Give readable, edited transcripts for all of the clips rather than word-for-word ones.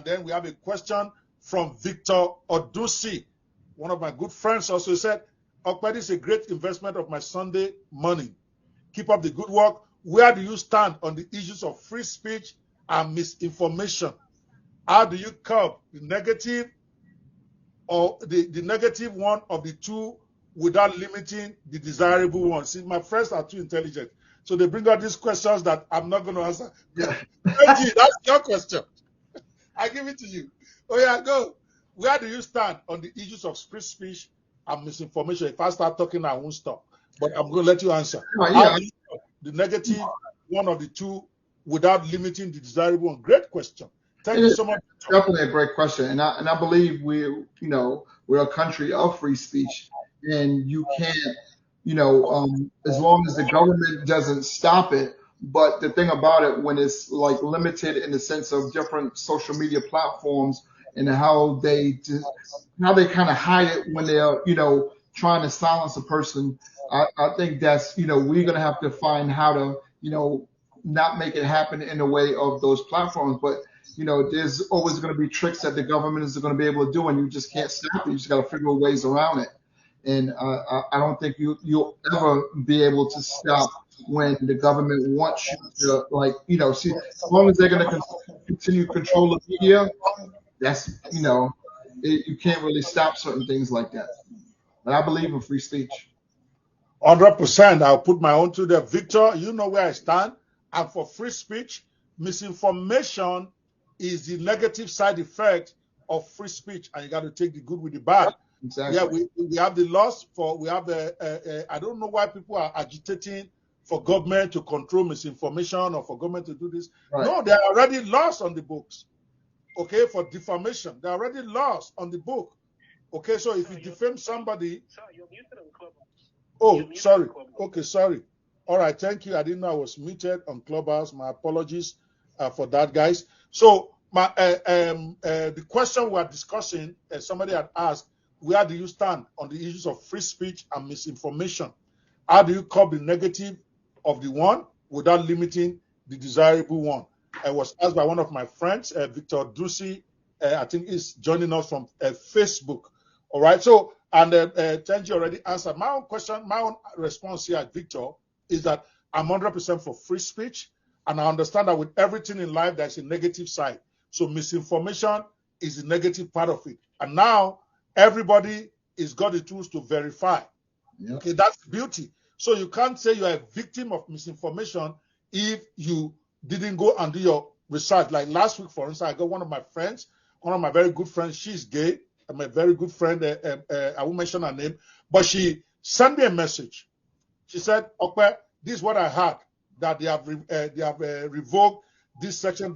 And then we have a question from Victor Odusi, one of my good friends. Also said, Ope, this is a great investment of my Sunday money. Keep up the good work. Where do you stand on the issues of free speech and misinformation? How do you curb the negative or the negative one of the two without limiting the desirable one? See, my friends are too intelligent. So they bring out these questions that I'm not going to answer. Yeah. That's your question. I give it to you. Oh, yeah, go. Where do you stand on the issues of free speech and misinformation? If I start talking, I won't stop. But I'm going to let you answer. How do you curb the negative one of the two without limiting the desirable one? Great question. Thank you so much. Definitely a great question, and I believe we're a country of free speech, and you can't as long as the government doesn't stop it. But the thing about it, when it's like limited in the sense of different social media platforms and how they kind of hide it when they're trying to silence a person, I think that's we're gonna have to find how to not make it happen in the way of those platforms, but there's always going to be tricks that the government is going to be able to do, and you just can't stop it. You just got to figure ways around it. And I don't think you'll ever be able to stop when the government wants you to, see, as long as they're going to continue to control the media, that's, you can't really stop certain things like that. But I believe in free speech. 100%. I'll put my own to there. Victor, you know where I stand. I'm for free speech. Misinformation is the negative side effect of free speech, and you got to take the good with the bad. Exactly. Yeah, we have the loss I don't know why people are agitating for government to control misinformation or for government to do this. Right. No, they're already lost on the books. Okay, for defamation, they're already lost on the book. Okay, so if you defame somebody. Sorry, you're muted on Clubhouse. Oh, sorry. Okay, sorry. All right, thank you. I didn't know I was muted on Clubhouse. My apologies for that, guys. So the question we are discussing, somebody had asked, where do you stand on the issues of free speech and misinformation? How do you curb the negative of the one without limiting the desirable one? I was asked by one of my friends, Victor Dusi, I think he's joining us from Facebook. All right, so, and Tenji already answered. My own question, my own response here, Victor, is that I'm 100% for free speech, and I understand that with everything in life, there's a negative side. So misinformation is the negative part of it. And now everybody is got the tools to verify. Yep. Okay, that's beauty. So you can't say you're a victim of misinformation if you didn't go and do your research. Like last week, for instance, I got one of my friends, one of my very good friends. She's gay. I'm a very good friend. I won't mention her name, but she sent me a message. She said, "Ope, this is what I heard, that they have revoked this section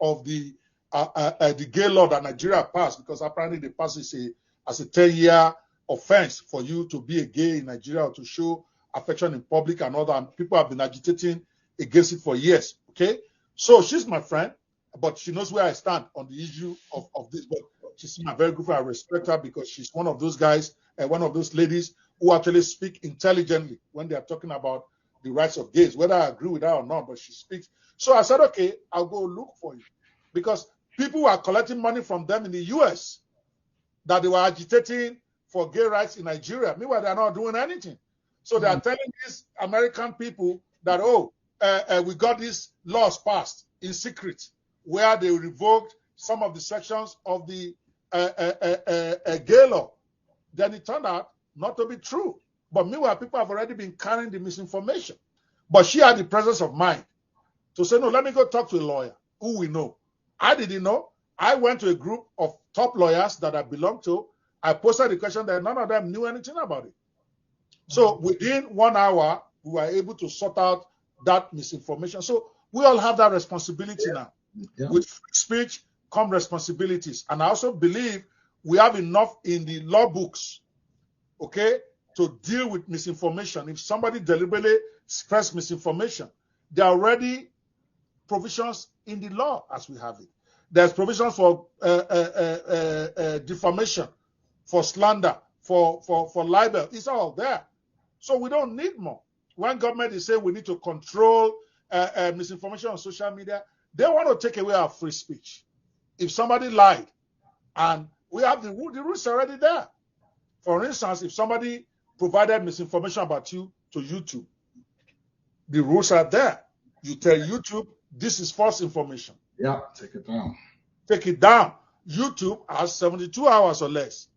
of the gay law that Nigeria passed, because apparently they passed it as a 10-year offense for you to be a gay in Nigeria or to show affection in public and all that. And people have been agitating against it for years." Okay, so she's my friend, but she knows where I stand on the issue of this. But she's my very good friend. I respect her because she's one of those guys and one of those ladies who actually speak intelligently when they are talking about the rights of gays, whether I agree with her or not, but she speaks. So I said, okay, I'll go look for you, because people were collecting money from them in the US that they were agitating for gay rights in Nigeria. Meanwhile, they're not doing anything. So they are telling these American people that, we got these laws passed in secret, where they revoked some of the sections of the gay law. Then it turned out not to be true. But meanwhile, people have already been carrying the misinformation. But she had the presence of mind to say, no, let me go talk to a lawyer who we know. I didn't know. I went to a group of top lawyers that I belong to. I posted the question that none of them knew anything about it. So within 1 hour, we were able to sort out that misinformation. So we all have that responsibility now. Yeah. With free speech come responsibilities. And I also believe we have enough in the law books, okay, to deal with misinformation. If somebody deliberately spreads misinformation, there are already provisions in the law as we have it. There's provisions for defamation, for slander, for libel. It's all there. So we don't need more. When government is saying we need to control misinformation on social media, they want to take away our free speech. if somebody lied, and we have the rules already there. For instance, if somebody provided misinformation about you to YouTube, the rules are there. You tell YouTube, this is false information. Yeah, take it down. Take it down. YouTube has 72 hours or less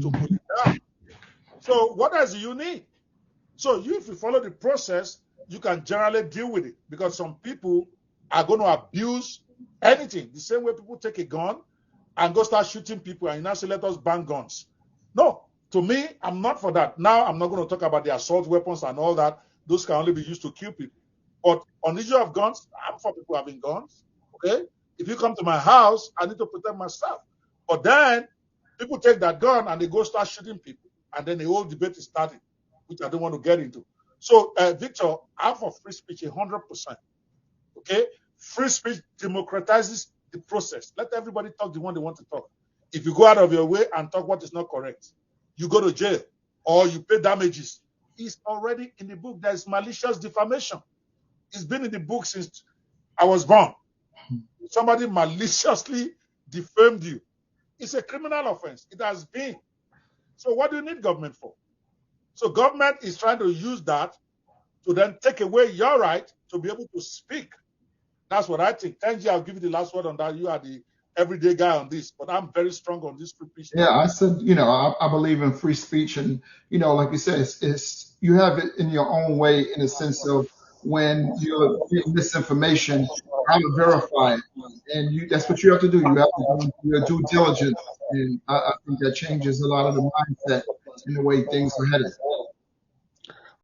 to put it down. So what else do you need? So if you follow the process, you can generally deal with it, because some people are going to abuse anything. The same way people take a gun and go start shooting people and you now say, let us ban guns. No, to me, I'm not for that. Now, I'm not going to talk about the assault weapons and all that. Those can only be used to kill people. But on the issue of guns, I'm for people having guns. Okay? If you come to my house, I need to protect myself. But then people take that gun and they go start shooting people. And then the whole debate is starting, which I don't want to get into. So, Victor, I'm for free speech 100%. Okay? Free speech democratizes the process. Let everybody talk the one they want to talk. If you go out of your way and talk what is not correct, you go to jail or you pay damages. It's already in the book. There's malicious defamation. It's been in the book since I was born. Somebody maliciously defamed you. It's a criminal offense. It has been. So what do you need government for? So government is trying to use that to then take away your right to be able to speak. That's what I think. Tenji, I'll give you the last word on that. You are the everyday guy on this, but I'm very strong on this free speech. Yeah, I said, I believe in free speech, and like you said, it's you have it in your own way, in a sense of when you're getting misinformation, how to verify it, and that's what you have to do. You have to do your due diligence, and I think that changes a lot of the mindset and the way things are headed.